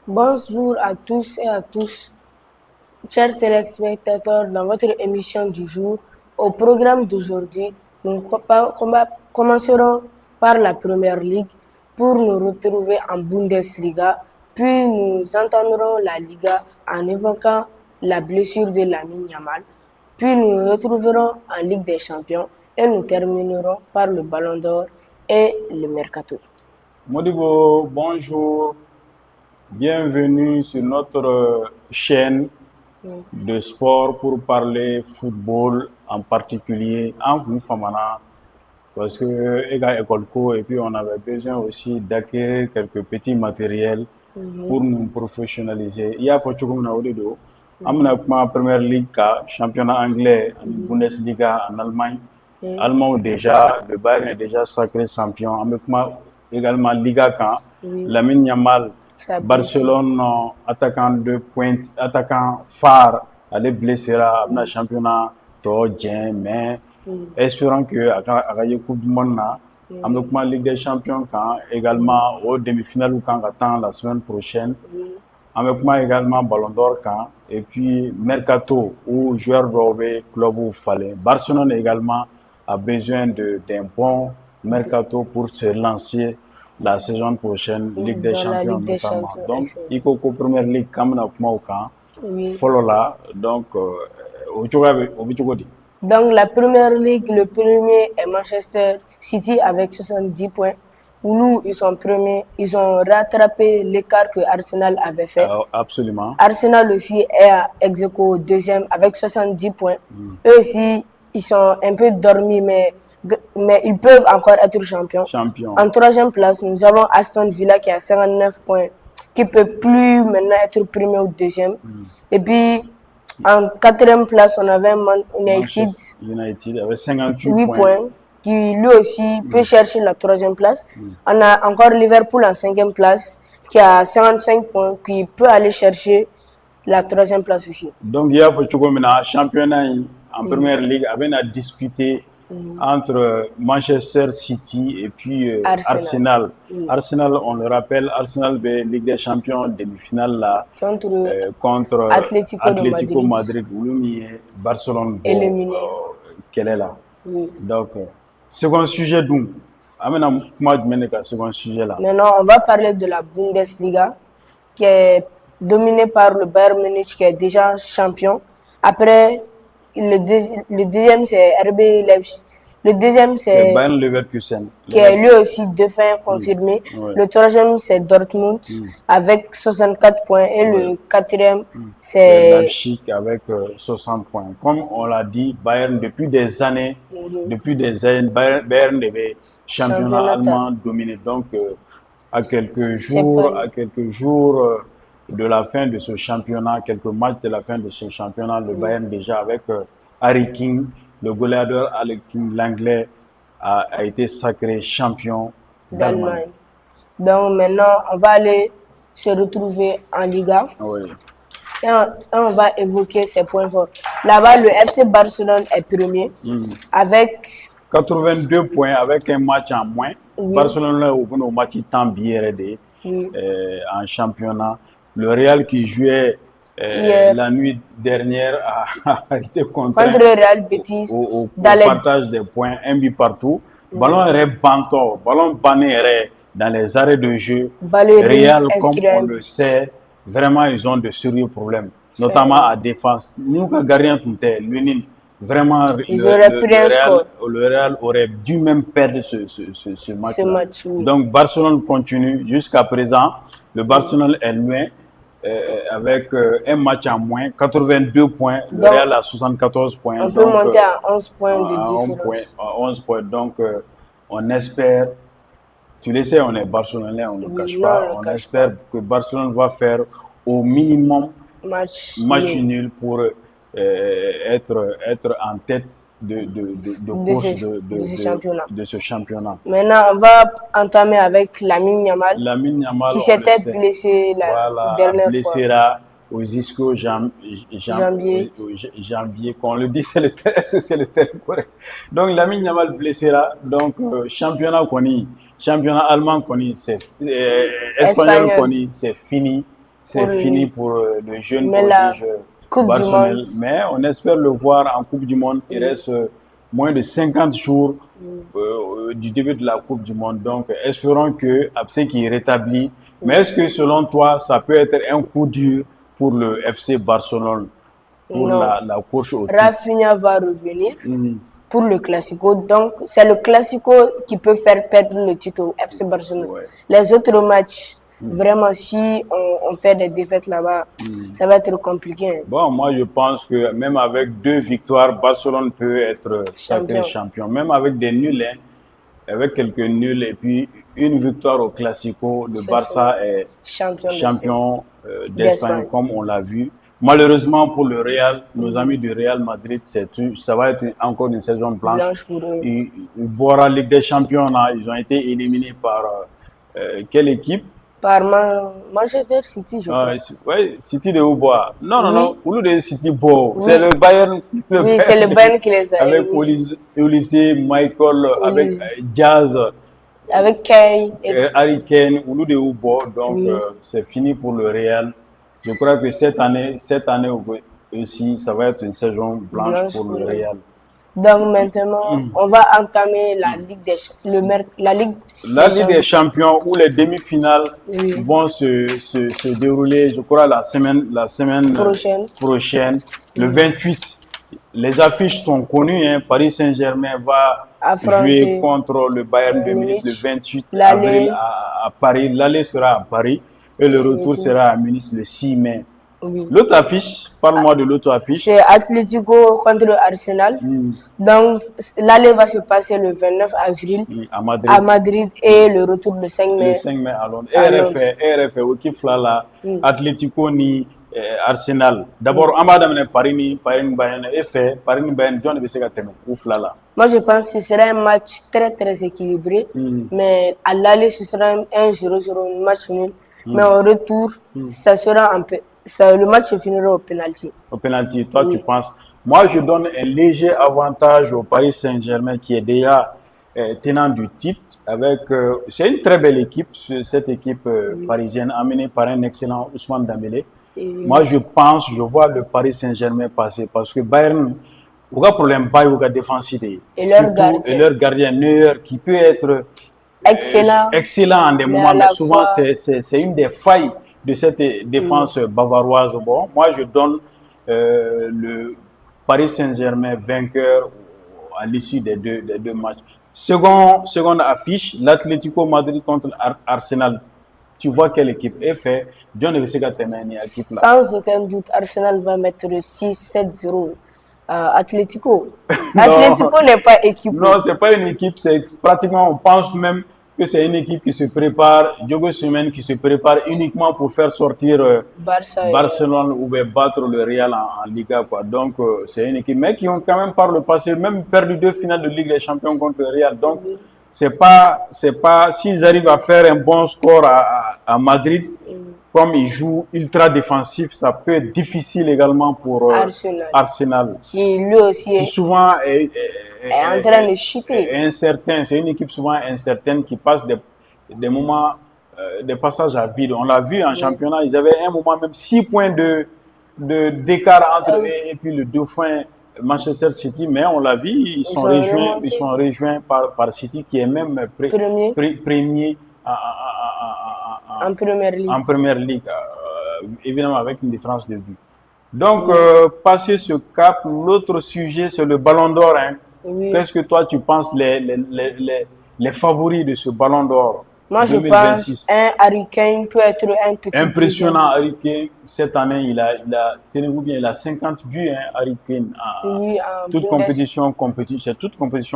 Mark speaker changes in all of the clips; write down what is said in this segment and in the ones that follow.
Speaker 1: Bonjour à tous et à tous, chers téléspectateurs, dans votre émission du jour. Au programme d'aujourd'hui, commencerons par la Première Ligue pour nous retrouver en Bundesliga, puis nous entendrons la Liga en évoquant la blessure de Lamine Yamal, puis nous nous retrouverons en Ligue des Champions et nous terminerons par le Ballon d'Or et le Mercato.
Speaker 2: Modibo, bonjour, bienvenue sur notre chaîne de sport pour parler football en particulier en Famana parce que Ega Ekolko et puis on avait besoin aussi d'acquérir quelques petits matériels pour nous professionnaliser. Il y a Fochokumna Odedo, Amna Première Ligue, championnat anglais, Bundesliga en Allemagne. Allemand déjà, le Bayern est déjà sacré champion. Également Liga quand Lamine Yamal, Barcelone, attaquant de pointe, attaquant phare, elle est blessé là, le championnat, mais espérons que à la Coupe du Monde, la Ligue des Champions quand également au demi-finale ou quand attend la semaine prochaine. Avec moi également Ballon d'Or quand et puis Mercato où joueur d'Orbe club où fallait. Barcelone également a besoin d'un bon Mercato pour se lancer la saison prochaine, Ligue des Champions notamment. Donc, il faut que Première Ligue comme na kuma quand follow là donc au
Speaker 1: Donc la Première Ligue, le premier est Manchester City avec 70 points. Nous, ils sont premiers, ils ont rattrapé l'écart que Arsenal avait fait.
Speaker 2: Absolument.
Speaker 1: Arsenal aussi est à ex-aequo deuxième avec 70 points. Eux aussi, ils sont un peu dormis, mais ils peuvent encore être champions. En troisième place, nous avons Aston Villa qui a 59 points, qui ne peut plus maintenant être premier ou deuxième. Et puis, en quatrième place, on avait
Speaker 2: United avec 58
Speaker 1: points, qui lui aussi peut chercher la troisième place. On a encore Liverpool en cinquième place, qui a 55 points, qui peut aller chercher la troisième place aussi.
Speaker 2: Donc, il y a un championnat en Première Ligue avec à disputer entre Manchester City et puis Arsenal. Arsenal, on le rappelle, Arsenal de Ligue des Champions demi-finale là contre Atlético Madrid. Barcelone
Speaker 1: éliminé.
Speaker 2: Quelle est là. Donc, second sujet d'où second sujet là.
Speaker 1: Maintenant, on va parler de la Bundesliga qui est dominée par le Bayern Munich qui est déjà champion. Après, le deuxième c'est RB Leipzig. Le deuxième c'est
Speaker 2: Bayern Leverkusen
Speaker 1: qui est lui aussi défunt confirmé. Le troisième c'est Dortmund avec 64 points et le quatrième c'est
Speaker 2: Leipzig avec 60 points. Comme on l'a dit, Bayern depuis des années, Bayern devait championnat allemand dominé. Donc à quelques jours de la fin de ce championnat, quelques matchs de la fin de ce championnat, le Bayern déjà avec Harry Kane, le goleador Harry Kane, l'anglais, a été sacré champion d'Allemagne.
Speaker 1: Donc maintenant, on va aller se retrouver en Liga. Et on va évoquer ses points forts. Là-bas, le FC Barcelone est premier avec
Speaker 2: 82 points avec un match en moins. Barcelone a au match tant bien en championnat. Le Real qui jouait la nuit dernière a été contraint
Speaker 1: contre le Real Betis
Speaker 2: au partage des points, un but partout. Ballon est banto, ballon banné dans les arrêts de jeu. Real, comme on le sait, vraiment ils ont de sérieux problèmes, notamment à défense. Nous, gardien vraiment le Real aurait dû même perdre ce match. Donc Barcelone continue jusqu'à présent. Le Barcelone est loin. Avec un match en moins, 82 points, le Real a 74 points.
Speaker 1: On peut monter à 11 points de différence.
Speaker 2: À 11 points, donc on espère, tu le sais, on est Barcelonais, on ne le cache pas, on espère que Barcelone va faire au minimum
Speaker 1: match
Speaker 2: nul pour être en tête de ce championnat.
Speaker 1: Maintenant, on va entamer avec Lamine Yamal qui s'était blessé la dernière fois.
Speaker 2: Au jusqu'au janvier, qu'on le dit, c'est le terme correct. Donc, Lamine Yamal blessé là, donc championnat allemand c'est espagnol c'est fini. c'est fini pour le jeune prodige Barcelone. Mais on espère le voir en Coupe du Monde. Il reste moins de 50 jours du début de la Coupe du Monde. Donc, espérons que Absé qui est rétabli. Mais est-ce que selon toi, ça peut être un coup dur pour le FC Barcelone, pour la course au titre?
Speaker 1: Rafinha va revenir pour le Classico. Donc, c'est le Classico qui peut faire perdre le titre au FC Barcelone. Les autres matchs, vraiment, si on fait des défaites là-bas, ça va être compliqué.
Speaker 2: Bon, moi, je pense que même avec 2 victoires, Barcelone peut être sacré champion. Même avec des nuls, hein, avec quelques nuls et puis une victoire au Classico, le Barça est champion d'Espagne, comme on l'a vu. Malheureusement pour le Real, nos amis du Real Madrid, ça va être encore une saison blanche.
Speaker 1: Pour eux.
Speaker 2: Ils boiront la Ligue des Champions, là, ils ont été éliminés par quelle équipe?
Speaker 1: Par Manchester City, je crois.
Speaker 2: Oui, City de Oubois. Non, au lieu de City Bo, c'est le Bayern.
Speaker 1: Oui, c'est le Bayern qui les a
Speaker 2: avec Olysée, Michael, avec Jazz.
Speaker 1: Avec Kane.
Speaker 2: Harry Kane, au lieu de Oubois. Donc, c'est fini pour le Real. Je crois que cette année aussi, ça va être une saison blanche pour le Real.
Speaker 1: Donc maintenant, on va entamer la Ligue des Champions
Speaker 2: où les demi-finales vont se dérouler, je crois, la semaine prochaine, le 28. Les affiches sont connues. Hein. Paris Saint-Germain va jouer contre le Bayern de Munich le 28 avril à Paris. L'aller sera à Paris et le retour sera à Munich le 6 mai. L'autre affiche, parle-moi de l'autre affiche.
Speaker 1: C'est Atlético contre Arsenal. Donc, l'aller va se passer le 29 avril à Madrid et le retour le 5 mai.
Speaker 2: Le 5 mai à Londres. RFA, équipe Flala, Atlético ni Arsenal. D'abord, Amadame Paris ni Bayern et Paris ni Bayern, John Besega Teme ou Flala.
Speaker 1: Moi, je pense que ce sera un match très équilibré. Mais à l'aller, ce sera un 1-0, un match nul. Mais au retour, ça sera un peu. Le match se finira au penalty.
Speaker 2: Au penalty, toi tu penses? Moi je donne un léger avantage au Paris Saint-Germain qui est déjà tenant du titre. C'est une très belle équipe, cette équipe parisienne amenée par un excellent Ousmane Dembélé. Moi je vois le Paris Saint-Germain passer parce que Bayern, il y a problème de défensivité.
Speaker 1: Et leur
Speaker 2: gardien Neuer qui peut être excellent en des moments, mais souvent c'est une des failles de cette défense bavaroise. Bon, moi, je donne le Paris Saint-Germain vainqueur à l'issue des deux matchs. Seconde affiche, l'Atlético Madrid contre Arsenal. Tu vois quelle équipe est faite. John Evesega Temeni, équipe là.
Speaker 1: Sans aucun doute, Arsenal va mettre 6-7-0 à Atlético. Atlético n'est pas équipe.
Speaker 2: Non, c'est pas une équipe. C'est pratiquement, on pense même que c'est une équipe qui se prépare, Diogo Simeone qui se prépare uniquement pour faire sortir Barcelone ou battre le Real en Liga, quoi. Donc, c'est une équipe, mais qui ont quand même par le passé même perdu 2 finales de Ligue des Champions contre le Real. Donc, c'est pas, s'ils arrivent à faire un bon score à Madrid, comme ils jouent ultra défensif, ça peut être difficile également pour Arsenal.
Speaker 1: Qui lui aussi
Speaker 2: qui souvent est
Speaker 1: en train de chuter.
Speaker 2: Incertain, c'est une équipe souvent incertaine qui passe des moments, des passages à vide. On l'a vu en championnat, ils avaient un moment même 6 points d'écart entre eux et puis le dauphin Manchester City, mais on l'a vu, ils sont rejoints par City qui est même premier
Speaker 1: en
Speaker 2: première ligue, évidemment avec une différence de but. Donc, passer ce cap, l'autre sujet, c'est le Ballon d'Or. Hein. Qu'est-ce que toi, tu penses les favoris de ce Ballon d'Or?
Speaker 1: Moi, 2026. Je pense un Harry Kane peut être un petit
Speaker 2: impressionnant. Harry Kane, cette année, tenez-vous bien, il a 50 buts, hein, Harry Kane, toute compétition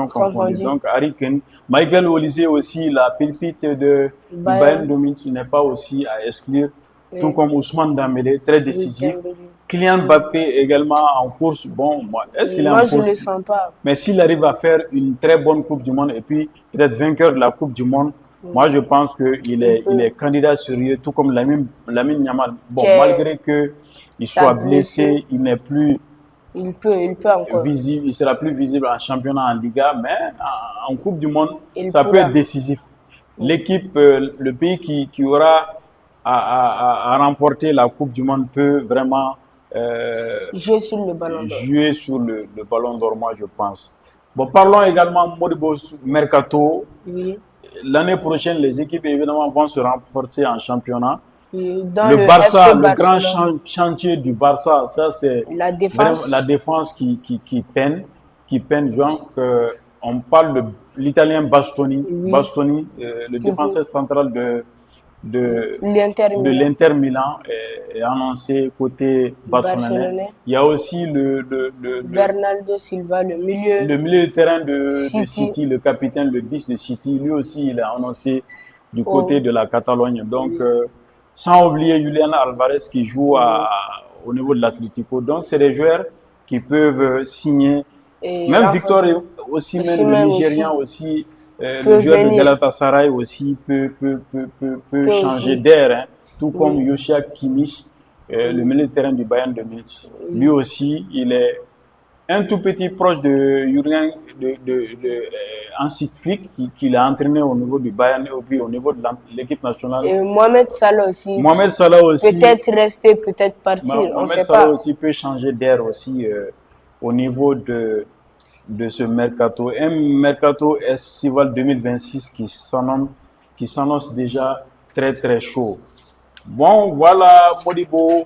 Speaker 2: confondue. Donc, Harry Kane, Michael Olise aussi, la pépite de Bayern de Munich n'est pas aussi à exclure. Tout comme Ousmane Dembélé, très décisif. Kylian Mbappé également en course. Bon, est-ce qu'il est en course?
Speaker 1: Moi, je ne le sens pas.
Speaker 2: Mais s'il arrive à faire une très bonne Coupe du Monde et puis peut-être vainqueur de la Coupe du Monde, moi, je pense qu'il est candidat sérieux, tout comme Lamine Yamal. Bon, malgré qu'il soit blessé, il n'est plus
Speaker 1: il peut encore
Speaker 2: visible. Il sera plus visible en championnat, en Liga, mais en Coupe du Monde, ça peut être décisif. L'équipe, le pays qui aura à remporter la Coupe du Monde peut vraiment
Speaker 1: jouer sur le ballon d'or.
Speaker 2: Jouer sur le ballon d'or, moi je pense. Bon, parlons également Modibo Mercato.
Speaker 1: Oui.
Speaker 2: L'année prochaine, les équipes évidemment vont se renforcer en championnat.
Speaker 1: Oui. Dans
Speaker 2: Le Barça,
Speaker 1: FC
Speaker 2: le grand chantier du Barça, ça c'est
Speaker 1: la
Speaker 2: défense qui peine. Donc, on parle de l'Italien Bastoni,
Speaker 1: oui.
Speaker 2: Bastoni, le défenseur central de l'Inter Milan est annoncé côté barcelonais. Il y a aussi le
Speaker 1: Bernardo Silva, le milieu
Speaker 2: de terrain de City, le capitaine, le 10 de City. Lui aussi, il est annoncé du côté de la Catalogne. Donc, sans oublier Julian Alvarez qui joue au niveau de l'Atlético. Donc, c'est des joueurs qui peuvent signer. Et même Victor aussi, même le Nigérian aussi. Le joueur de Galatasaray aussi peut changer d'air, hein, tout comme Yoshia Kimmich, le milieu de terrain du Bayern de Munich. Lui aussi, il est un tout petit proche de Jürgen Hansi Flick, qui l'a entraîné au niveau du Bayern et puis au niveau de l'équipe nationale.
Speaker 1: Et Mohamed Salah aussi. Peut-être rester, peut-être partir.
Speaker 2: Mohamed Salah aussi peut changer d'air aussi au niveau de ce mercato. Un mercato estival 2026 qui s'annonce déjà très très chaud. Bon, voilà Modibo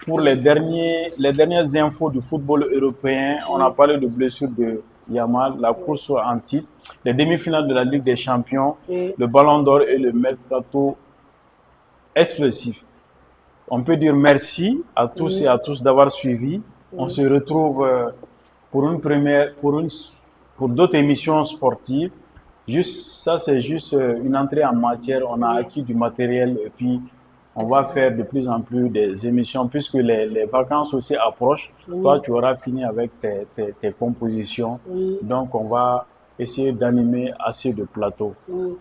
Speaker 2: pour les dernières infos du football européen. On a parlé de blessure de Yamal, la course en titre, les demi-finales de la Ligue des Champions, le Ballon d'Or et le mercato explosif. On peut dire merci à tous et à tous d'avoir suivi. On se retrouve pour d'autres émissions sportives. Ça, c'est juste une entrée en matière. On a acquis du matériel et puis on va faire de plus en plus des émissions puisque les vacances aussi approchent. Toi, tu auras fini avec tes compositions. Donc, on va essayer d'animer assez de plateaux.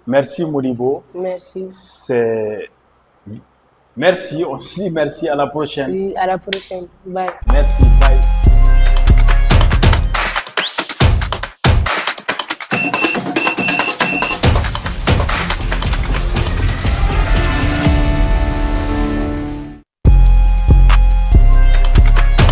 Speaker 2: Merci Modibo.
Speaker 1: Merci.
Speaker 2: Merci, on se dit merci, à la prochaine.
Speaker 1: Oui, à la prochaine. Bye.
Speaker 2: Merci.